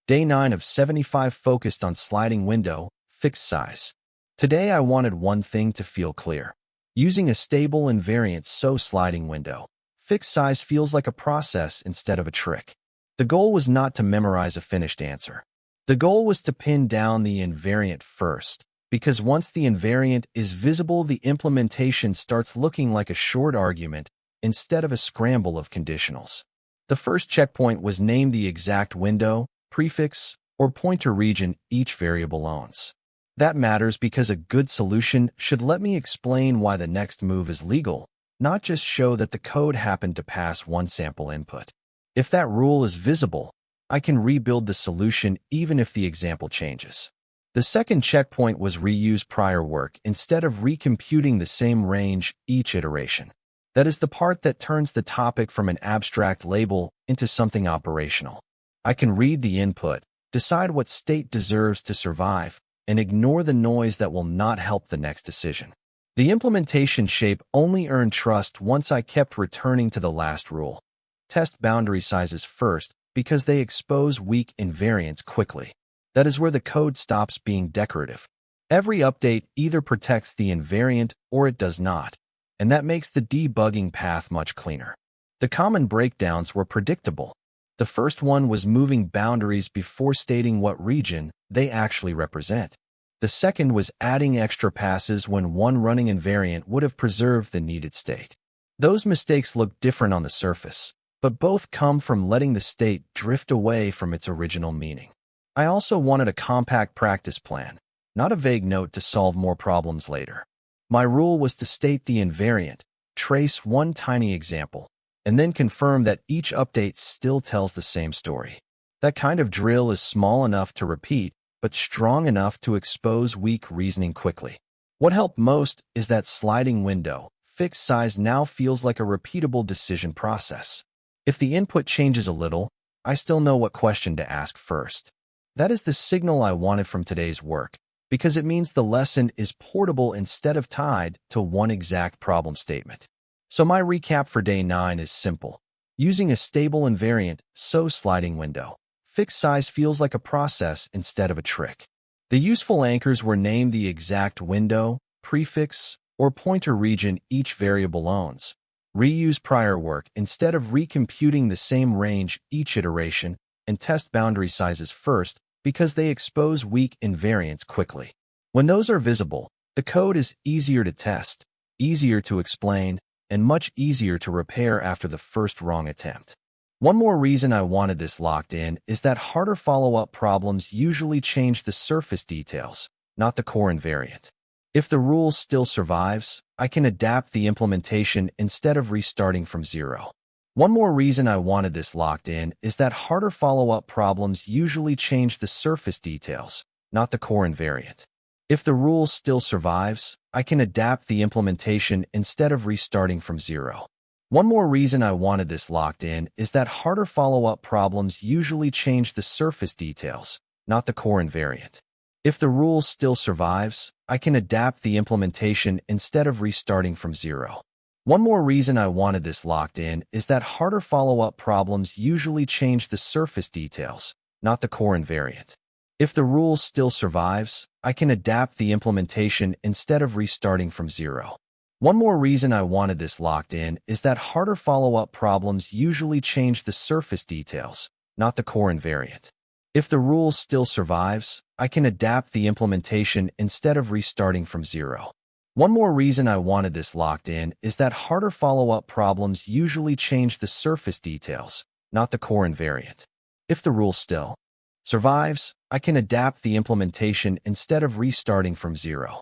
Day 9 of 75 focused on sliding window, fixed size. Today I wanted one thing to feel clear. Using a stable invariant sliding window, fixed size feels like a process instead of a trick. The goal was not to memorize a finished answer. The goal was to pin down the invariant first, because once the invariant is visible, the implementation starts looking like a short argument instead of a scramble of conditionals. The first checkpoint was name the exact window, prefix, or pointer region each variable owns. That matters because a good solution should let me explain why the next move is legal, not just show that the code happened to pass one sample input. If that rule is visible, I can rebuild the solution even if the example changes. The second checkpoint was reuse prior work instead of recomputing the same range each iteration. That is the part that turns the topic from an abstract label into something operational. I can read the input, decide what state deserves to survive, and ignore the noise that will not help the next decision. The implementation shape only earned trust once I kept returning to the last rule. Test boundary sizes first because they expose weak invariants quickly. That is where the code stops being decorative. Every update either protects the invariant or it does not, and that makes the debugging path much cleaner. The common breakdowns were predictable. The first one was moving boundaries before stating what region they actually represent. The second was adding extra passes when one running invariant would have preserved the needed state. Those mistakes look different on the surface, but both come from letting the state drift away from its original meaning. I also wanted a compact practice plan, not a vague note to solve more problems later. My rule was to state the invariant, trace one tiny example, and then confirm that each update still tells the same story. That kind of drill is small enough to repeat, but strong enough to expose weak reasoning quickly. What helped most is that sliding window, fixed size now feels like a repeatable decision process. If the input changes a little, I still know what question to ask first. That is the signal I wanted from today's work, because it means the lesson is portable instead of tied to one exact problem statement. So my recap for day 9 is simple. Using a stable invariant, sliding window, fixed size feels like a process instead of a trick. The useful anchors were name the exact window, prefix, or pointer region each variable owns. Reuse prior work instead of recomputing the same range each iteration, and test boundary sizes first because they expose weak invariants quickly. When those are visible, the code is easier to test, easier to explain, and much easier to repair after the first wrong attempt. One more reason I wanted this locked in is that harder follow-up problems usually change the surface details, not the core invariant. If the rule still survives, I can adapt the implementation instead of restarting from zero. One more reason I wanted this locked in is that harder follow-up problems usually change the surface details, not the core invariant. If the rule still survives, I can adapt the implementation instead of restarting from zero. One more reason I wanted this locked in is that harder follow-up problems usually change the surface details, not the core invariant. If the rule still survives, I can adapt the implementation instead of restarting from zero. One more reason I wanted this locked in is that harder follow-up problems usually change the surface details, not the core invariant. If the rule still survives, I can adapt the implementation instead of restarting from zero. One more reason I wanted this locked in is that harder follow-up problems usually change the surface details, not the core invariant. If the rule still survives, I can adapt the implementation instead of restarting from zero. One more reason I wanted this locked in is that harder follow-up problems usually change the surface details, not the core invariant. If the rule still survives, I can adapt the implementation instead of restarting from zero.